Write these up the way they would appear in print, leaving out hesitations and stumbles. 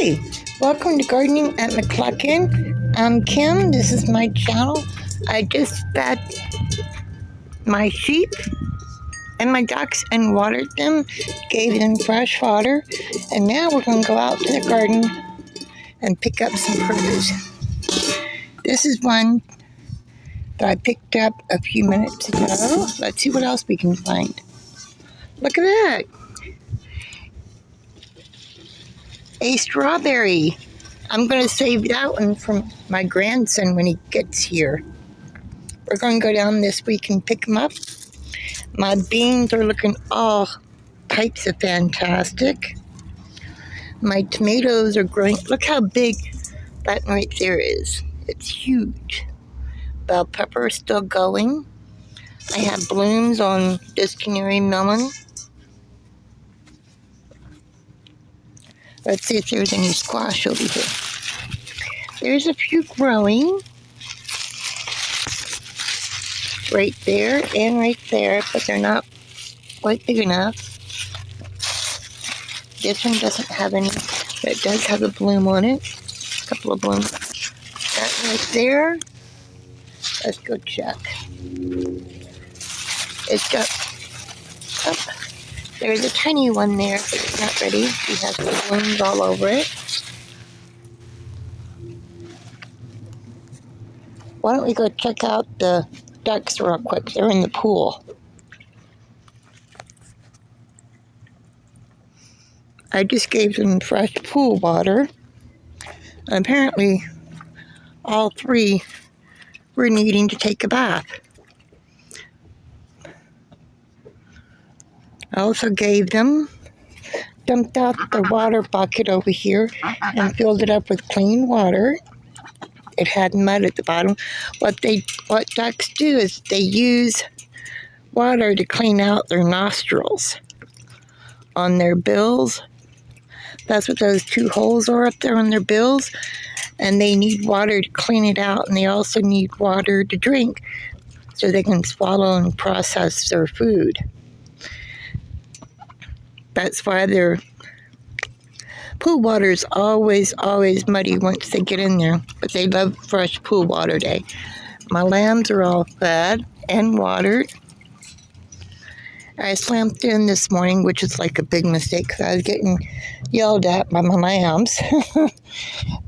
Hi, welcome to Gardening at McCluckin. I'm Kim. This is my channel. I just fed my sheep and my ducks and watered them, gave them fresh water, and now we're going to go out to the garden and pick up some produce. This is one that I picked up a few minutes ago. Let's see what else we can find. Look at that. A strawberry. I'm going to save that one for my grandson when he gets here. We're going to go down this week and pick them up. My beans are looking all types of fantastic. My tomatoes are growing. Look how big that one right there is. It's huge. Bell pepper is still going. I have blooms on this canary melon. Let's see if there's any squash over here. There's a few growing. Right there and right there, but they're not quite big enough. This one doesn't have any, but it does have a bloom on it. A couple of blooms. That right there. Let's go check. It's got, oh, there's a tiny one there, but it's not ready. It has the blooms all over it. Why don't we go check out the ducks real quick? They're in the pool. I just gave them fresh pool water. Apparently, all three were needing to take a bath. I also gave them, dumped out the water bucket over here and filled it up with clean water. It had mud at the bottom. What ducks do is they use water to clean out their nostrils on their bills. That's what those two holes are up there on their bills. And they need water to clean it out. And they also need water to drink so they can swallow and process their food. That's why their pool water is always muddy once they get in there. But they love fresh pool water day. My lambs are all fed and watered. I slammed in this morning, which is like a big mistake because I was getting yelled at by my lambs.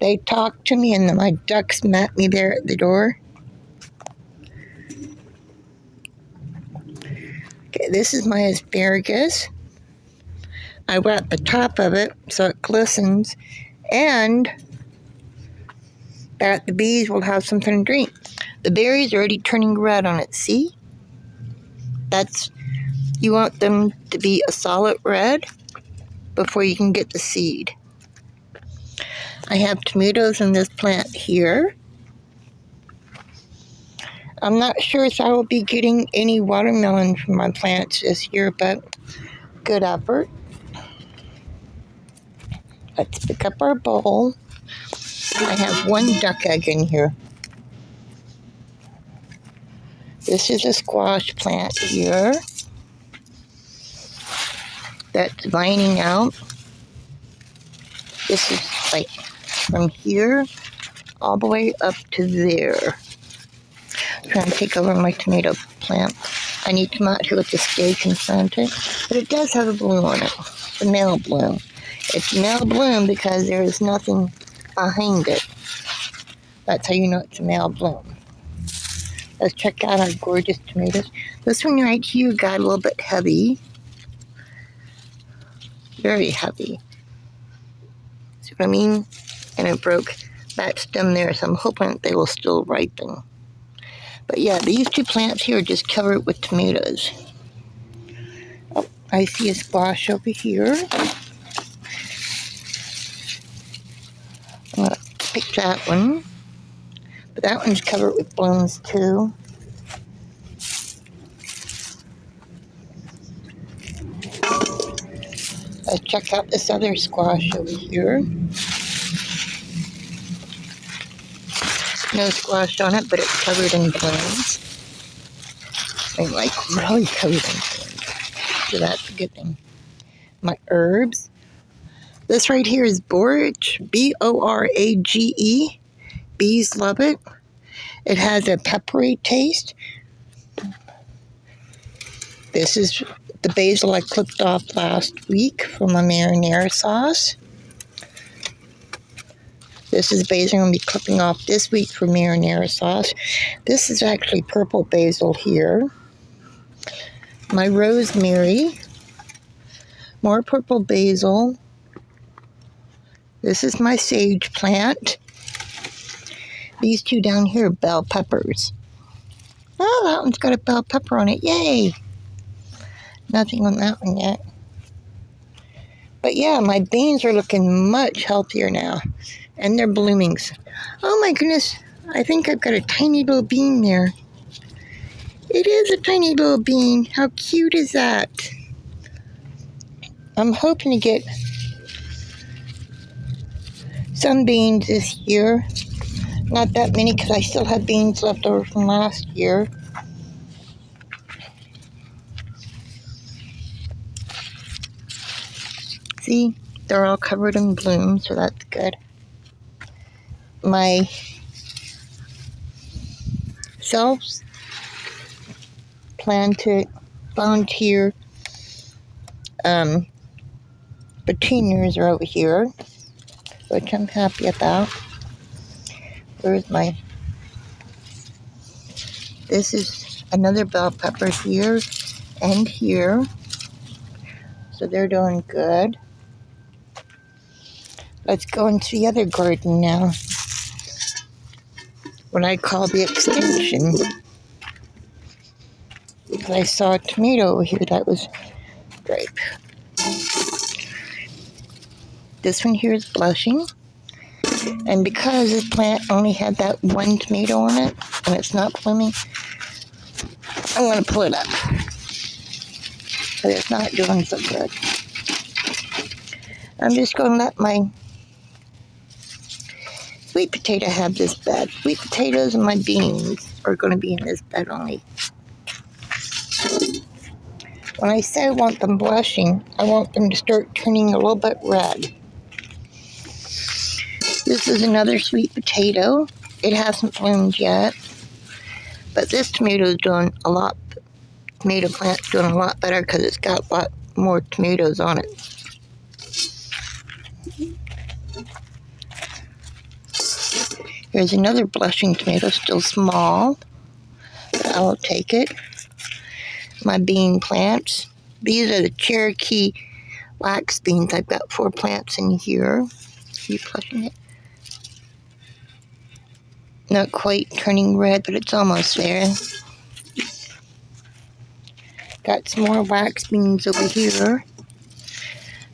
They talked to me and then my ducks met me there at the door. Okay, this is my asparagus. I wet the top of it so it glistens and that the bees will have something to drink. The berries are already turning red on it, see? You want them to be a solid red before you can get the seed. I have tomatoes in this plant here. I'm not sure if I will be getting any watermelon from my plants this year, but good effort. Let's pick up our bowl. I have one duck egg in here. This is a squash plant here that's vining out. This is like from here all the way up to there. I'm trying to take over my tomato plant. I need to come out here with the stake and plant it. But it does have a bloom on it. It's a male bloom. It's a male bloom because there is nothing behind it. That's how you know it's a male bloom. Let's check out our gorgeous tomatoes. This one right here got a little bit heavy. Very heavy. See what I mean? And it broke that stem there, so I'm hoping that they will still ripen. But yeah, these two plants here are just covered with tomatoes. Oh, I see a squash over here. I'm going to pick that one. But that one's covered with blooms too. Let's check out this other squash over here. No squash on it, but it's covered in blooms. I mean, like really covered in blooms. So that's a good thing. My herbs. This right here is borage, B-O-R-A-G-E. Bees love it. It has a peppery taste. This is the basil I cooked off last week from a marinara sauce. This is basil I'm going to be cooking off this week for marinara sauce. This is actually purple basil here. My rosemary. More purple basil. This is my sage plant. These two down here are bell peppers. Oh, that one's got a bell pepper on it. Yay! Nothing on that one yet. But yeah, my beans are looking much healthier now. And they're blooming. Oh my goodness. I think I've got a tiny little bean there. It is a tiny little bean. How cute is that? I'm hoping to get some beans this year. Not that many because I still have beans left over from last year. See, they're all covered in bloom, so that's good. My self-planted volunteer petunias are over here, which I'm happy about. Where's my... This is another bell pepper here and here. So they're doing good. Let's go into the other garden now. What I call the extension. Because I saw a tomato over here that was ripe. This one here is blushing. And because this plant only had that one tomato on it, and it's not blooming, I'm going to pull it up. But it's not doing so good. I'm just going to let my sweet potato have this bed. Sweet potatoes and my beans are going to be in this bed only. When I say I want them blushing, I want them to start turning a little bit red. This is another sweet potato. It hasn't bloomed yet. But this tomato is doing a lot. Tomato plant's doing a lot better because it's got a lot more tomatoes on it. Here's another blushing tomato, still small, but I'll take it. My bean plants. These are the Cherokee wax beans. I've got 4 plants in here. Keep flushing it. Not quite turning red, but it's almost there. Got some more wax beans over here.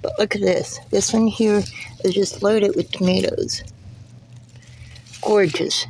But look at this. This one here is just loaded with tomatoes. Gorgeous.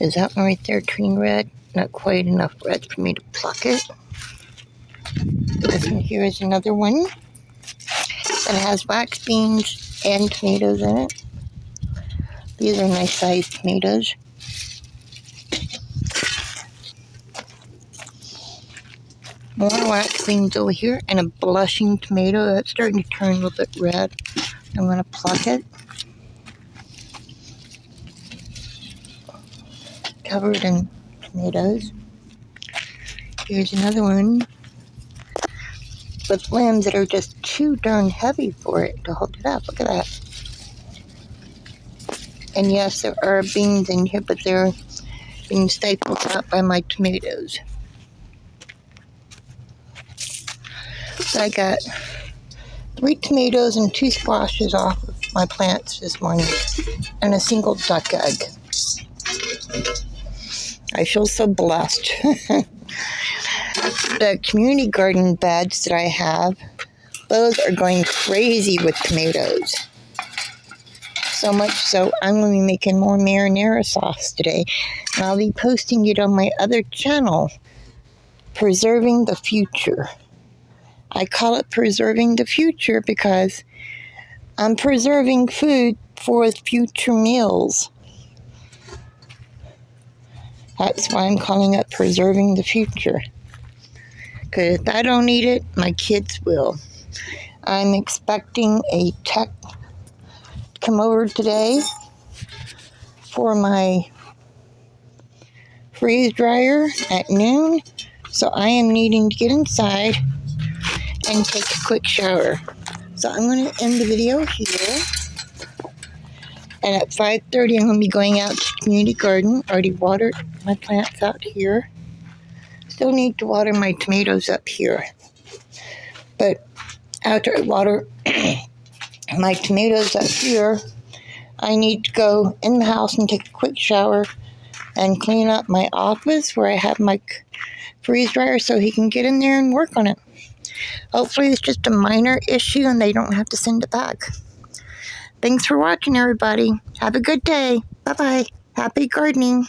Is that one right there turning red? Not quite enough red for me to pluck it. This one here is another one that has wax beans and tomatoes in it. These are nice sized tomatoes. More wax beans over here and a blushing tomato that's starting to turn a little bit red. I'm going to pluck it. Covered in tomatoes. Here's another one with limbs that are just too darn heavy for it to hold it up. Look at that. And yes, there are beans in here, but they're being stifled out by my tomatoes. So I got 3 tomatoes and 2 squashes off of my plants this morning, and a single duck egg. I feel so blessed. The community garden beds that I have, those are going crazy with tomatoes. So much so, I'm going to be making more marinara sauce today, and I'll be posting it on my other channel, Preserving the Future. I call it Preserving the Future because I'm preserving food for future meals. That's why I'm calling it Preserving the Future. Because if I don't eat it, my kids will. I'm expecting a tech to come over today for my freeze dryer at noon. So I am needing to get inside and take a quick shower. So I'm going to end the video here. And at 5:30, I'm going to be going out to the community garden. Already watered my plants out here. Still need to water my tomatoes up here. But after I water my tomatoes up here, I need to go in the house and take a quick shower and clean up my office where I have my freeze dryer so he can get in there and work on it. Hopefully it's just a minor issue and they don't have to send it back. Thanks for watching, everybody. Have a good day. Bye-bye. Happy gardening.